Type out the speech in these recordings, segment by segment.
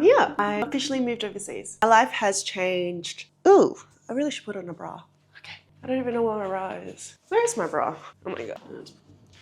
I'm here. I officially moved overseas. My life has changed. Ooh, I really should put on a bra. Okay. I don't even know where my bra is. Where is my bra? Oh my god.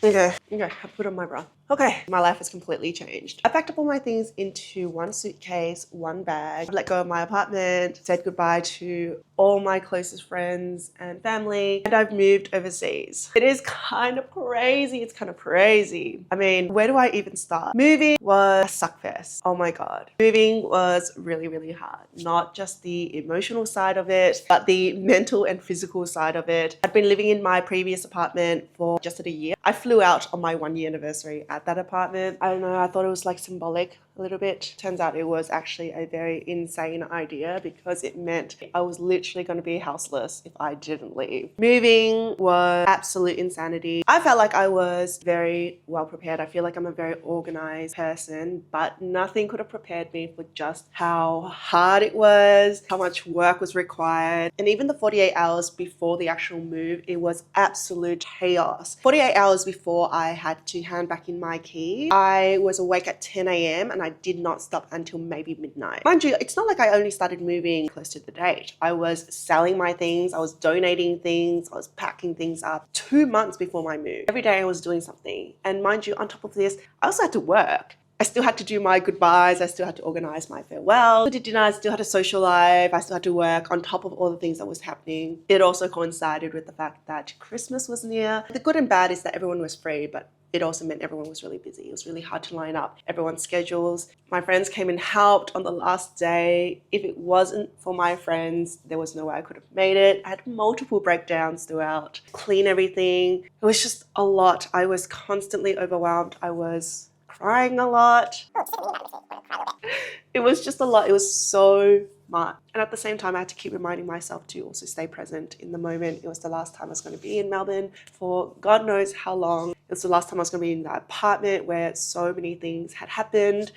Okay, I put on my bra. Okay, my life has completely changed. I packed up all my things into one suitcase, one bag. I let go of my apartment, said goodbye to all my closest friends and family, and I've moved overseas. It is kind of crazy. It's kind of crazy. I mean, where do I even start? Moving was a suckfest. Oh my god. Moving was really, really hard. Not just the emotional side of it, but the mental and physical side of it. I'd been living in my previous apartment for just a year. I flew out on my 1-year anniversary at that apartment. I don't know, I thought it was like symbolic a little bit. Turns out it was actually a very insane idea because it meant I was literally going to be houseless if I didn't leave. Moving was absolute insanity. I felt like I was very well prepared. I feel like I'm a very organized person, but nothing could have prepared me for just how hard it was, how much work was required. And even the 48 hours before the actual move, it was absolute chaos. 48 hours before I had to hand back in my keys, I was awake at 10 a.m. and I did not stop until maybe midnight. Mind you, it's not like I only started moving close to the date. I was selling my things, I was donating things, I was packing things up 2 months before my move. Every day I was doing something. And mind you, on top of this, I also had to work. I still had to do my goodbyes, I still had to organize my farewell. I did dinner, I still had a social life, I still had to work on top of all the things that was happening. It also coincided with the fact that Christmas was near. The good and bad is that everyone was free, but it also meant everyone was really busy. It was really hard to line up everyone's schedules. My friends came and helped on the last day. If it wasn't for my friends, there was no way I could have made it. I had multiple breakdowns throughout, clean everything. It was just a lot. I was constantly overwhelmed. I was crying a lot. It was just a lot. It was so much. And at the same time, I had to keep reminding myself to also stay present in the moment. It was the last time I was going to be in Melbourne for God knows how long. It was the last time I was going to be in that apartment where so many things had happened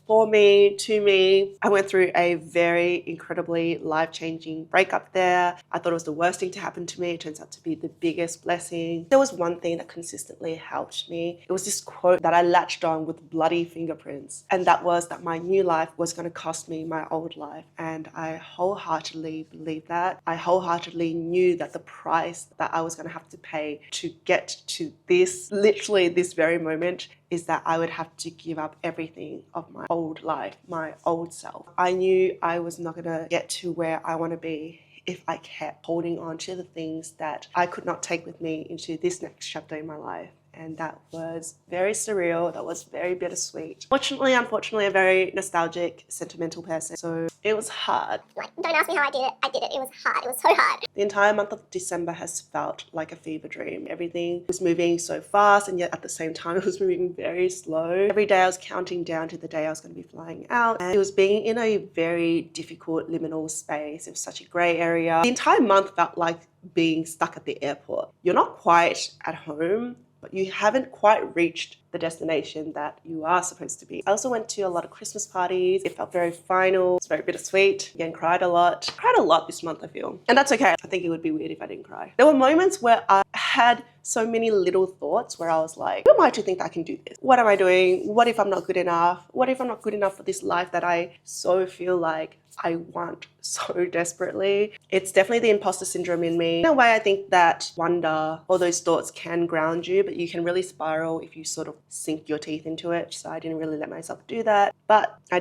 for me, to me. I went through a very incredibly life-changing breakup there. I thought it was the worst thing to happen to me. It turns out to be the biggest blessing. There was one thing that consistently helped me. It was this quote that I latched on with bloody fingerprints. And that was that my new life was going to cost me my old life. And I wholeheartedly believed that. I wholeheartedly knew that the price that I was going to have to pay to get to this, literally this very moment, is that I would have to give up everything of my old life, my old self. I knew I was not going to get to where I want to be if I kept holding on to the things that I could not take with me into this next chapter in my life. And that was very surreal. That was very bittersweet. Fortunately, unfortunately, a very nostalgic, sentimental person. So it was hard. Like, don't ask me how I did it. I did it. It was hard. It was so hard. The entire month of December has felt like a fever dream. Everything was moving so fast, and yet at the same time, it was moving very slow. Every day I was counting down to the day I was going to be flying out. And it was being in a very difficult liminal space. It was such a gray area. The entire month felt like being stuck at the airport. You're not quite at home, but you haven't quite reached the destination that you are supposed to be. I also went to a lot of Christmas parties. It felt very final. It's very bittersweet. Again, cried a lot. Cried a lot this month, I feel. And that's okay. I think it would be weird if I didn't cry. There were moments where I had so many little thoughts where I was like, who am I to think that I can do this? What am I doing? What if I'm not good enough? What if I'm not good enough for this life that I so feel like I want so desperately? It's definitely the imposter syndrome in me. In a way, I think that wonder, all those thoughts can ground you, but you can really spiral if you sort of sink your teeth into it. So I didn't really let myself do that. But I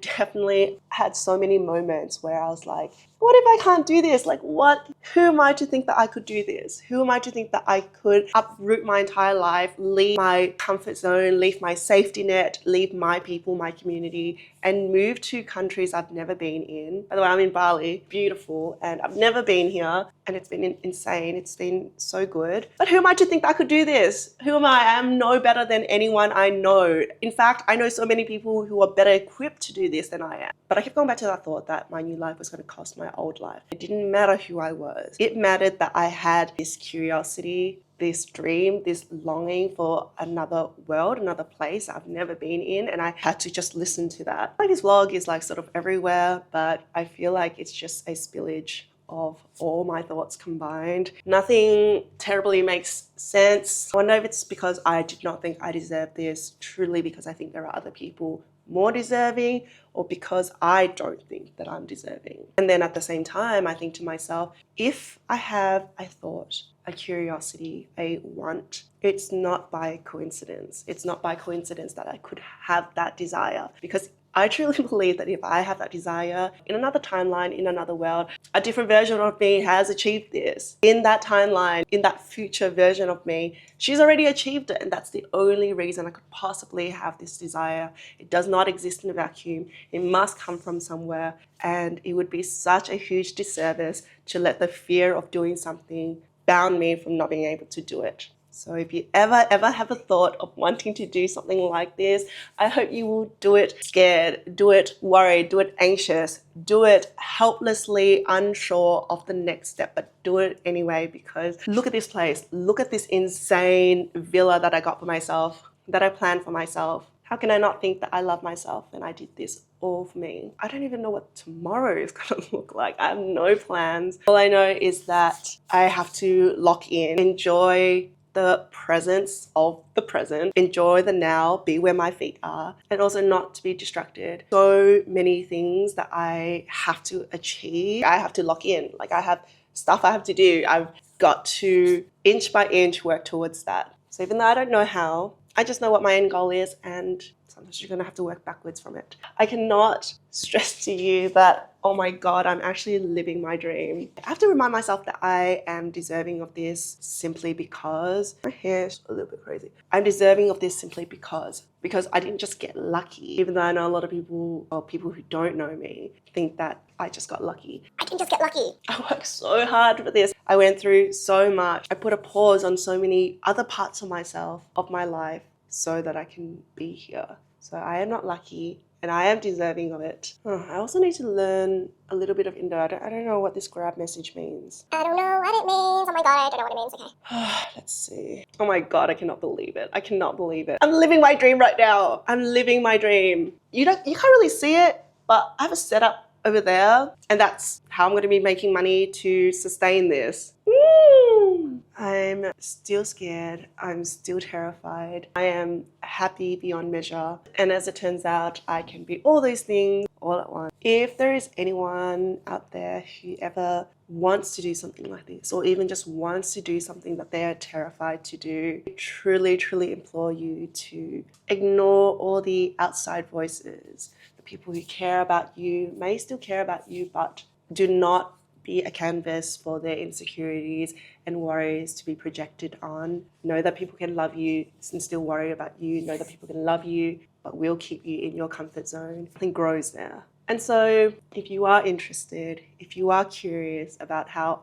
definitely had so many moments where I was like, what if I can't do this? Like, what? Who am I to think that I could do this? Who am I to think that I could uproot my entire life, leave my comfort zone, leave my safety net, leave my people, my community, and move to countries I've never been in? By the way, I'm in Bali, beautiful, and I've never been here, and it's been insane. It's been so good. But who am I to think that I could do this? Who am I? I'm no better than anyone I know. In fact, I know so many people who are better equipped to do this than I am. But I kept going back to that thought that my new life was going to cost my old life. It didn't matter who I was. It mattered that I had this curiosity, this dream, this longing for another world, another place I've never been in, and I had to just listen to that. Like, this vlog is like sort of everywhere, but I feel like it's just a spillage of all my thoughts combined. Nothing terribly makes sense. I wonder if it's because I did not think I deserved this, truly because I think there are other people more deserving or because I don't think that I'm deserving. And then at the same time, I think to myself, if I have a thought, a curiosity, a want, it's not by coincidence. It's not by coincidence that I could have that desire, because I truly believe that if I have that desire in another timeline, in another world, a different version of me has achieved this. In that timeline, in that future version of me, she's already achieved it. And that's the only reason I could possibly have this desire. It does not exist in a vacuum. It must come from somewhere. And it would be such a huge disservice to let the fear of doing something bound me from not being able to do it. So if you ever have a thought of wanting to do something like this, I hope you will do it scared, do it worried, do it anxious, do it helplessly unsure of the next step, but do it anyway, because look at this place. Look at this insane villa that I got for myself, that I planned for myself. How can I not think that I love myself and I did this all for me? I don't even know what tomorrow is going to look like. I have no plans. All I know is that I have to lock in, enjoy the presence of the present, enjoy the now, be where my feet are, and also not to be distracted. So many things that I have to achieve, I have to lock in. Like, I have stuff I have to do. I've got to inch by inch work towards that. So even though I don't know how, I just know what my end goal is, and sometimes you're going to have to work backwards from it. I cannot stress to you that, oh my God, I'm actually living my dream. I have to remind myself that I am deserving of this simply because my hair's a little bit crazy. I'm deserving of this simply because I didn't just get lucky. Even though I know a lot of people, or people who don't know me, think that I just got lucky. I didn't just get lucky. I worked so hard for this. I went through so much. I put a pause on so many other parts of myself, of my life, so that I can be here. So I am not lucky, and I am deserving of it. I also need to learn a little bit of Indo. I don't know what this grab message means. I don't know what it means. Oh my God, I don't know what it means. Okay. Let's see. Oh my God, I cannot believe it. I cannot believe it. I'm living my dream right now. I'm living my dream. You can't really see it, but I have a setup over there, and that's how I'm going to be making money to sustain this. I'm still scared. I'm still terrified. I am happy beyond measure. And as it turns out, I can be all those things all at once. If there is anyone out there who ever wants to do something like this, or even just wants to do something that they are terrified to do, I truly implore you to ignore all the outside voices. The people who care about you may still care about you, but do not be a canvas for their insecurities and worries to be projected on. Know that people can love you and still worry about you. Know that people can love you but will keep you in your comfort zone. Nothing grows there. And so if you are interested, if you are curious about how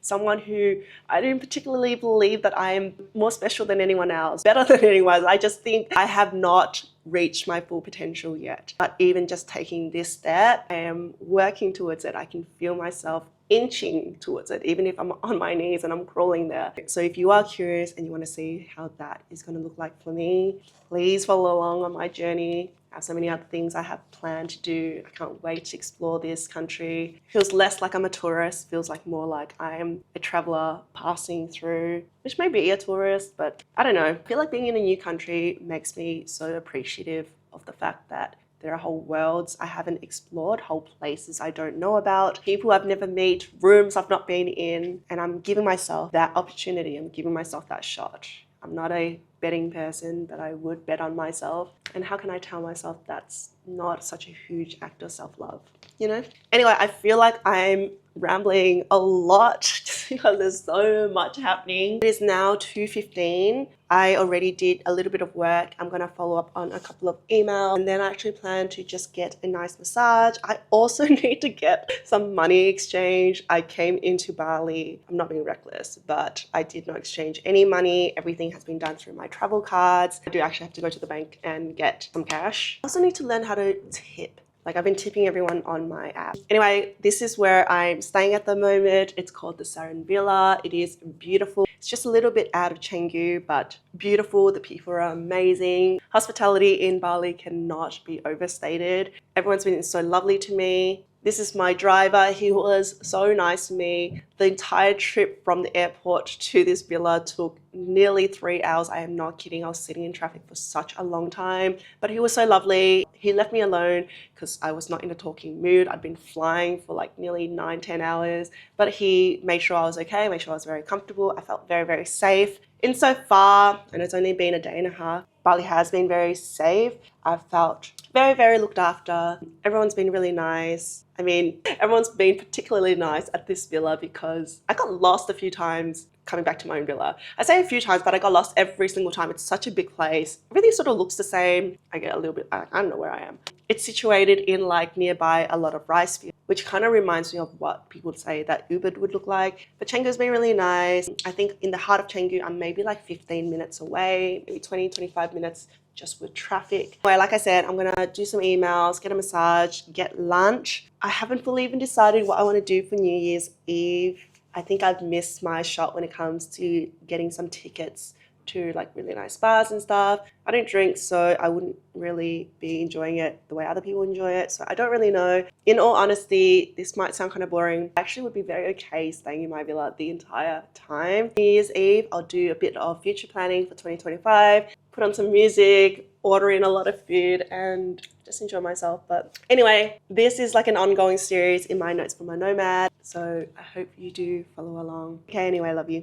someone who I don't particularly believe that I am more special than anyone else, better than anyone else, I just think I have not reached my full potential yet. But even just taking this step, I am working towards it. I can feel myself inching towards it, even if I'm on my knees and I'm crawling there. So if you are curious and you want to see how that is going to look like for me, please follow along on my journey. I have so many other things I have planned to do. I can't wait to explore this country. It feels less like I'm a tourist, feels like more like I am a traveler passing through, which may be a tourist, but I don't know. I feel like being in a new country makes me so appreciative of the fact that there are whole worlds I haven't explored, whole places I don't know about, people I've never met, rooms I've not been in, and I'm giving myself that opportunity. I'm giving myself that shot. I'm not a betting person, but I would bet on myself. And how can I tell myself that's not such a huge act of self-love, you know? Anyway, I feel like I'm rambling a lot just because there's so much happening. It is now 2:15. I already did a little bit of work. I'm going to follow up on a couple of emails, and then I actually plan to just get a nice massage. I also need to get some money exchange. I came into Bali, I'm not being reckless, but I did not exchange any money. Everything has been done through my travel cards. I do actually have to go to the bank and get some cash. I also need to learn how to tip. Like, I've been tipping everyone on my app. Anyway, this is where I'm staying at the moment. It's called the Saran Villa. It is beautiful. It's just a little bit out of Canggu, but beautiful. The people are amazing. Hospitality in Bali cannot be overstated. Everyone's been so lovely to me. This is my driver. He was so nice to me. The entire trip from the airport to this villa took nearly 3 hours. I am not kidding. I was sitting in traffic for such a long time, but he was so lovely. He left me alone because I was not in a talking mood. I'd been flying for like nearly 9-10 hours, but he made sure I was okay, made sure I was very comfortable. I felt very, very safe. Insofar, and it's only been a day and a half, Bali has been very safe. I've felt very, very looked after. Everyone's been really nice. I mean, everyone's been particularly nice at this villa because I got lost a few times coming back to my own villa. I say a few times, but I got lost every single time. It's such a big place. Everything sort of looks the same. I get a little bit, I don't know where I am. It's situated in like nearby a lot of rice fields, which kind of reminds me of what people would say that Ubud would look like. But Canggu's been really nice. I think in the heart of Canggu, I'm maybe like 15 minutes away, maybe 20, 25 minutes just with traffic. Anyway, like I said, I'm gonna do some emails, get a massage, get lunch. I haven't fully even decided what I want to do for New Year's Eve. I think I've missed my shot when it comes to getting some tickets to like really nice bars and stuff. I don't drink, so I wouldn't really be enjoying it the way other people enjoy it. So I don't really know. In all honesty, this might sound kind of boring. I actually would be very okay staying in my villa the entire time. New Year's Eve, I'll do a bit of future planning for 2025, put on some music, order in a lot of food and just enjoy myself. But anyway, this is like an ongoing series in my notes for my nomad. So I hope you do follow along. Okay, anyway, love you.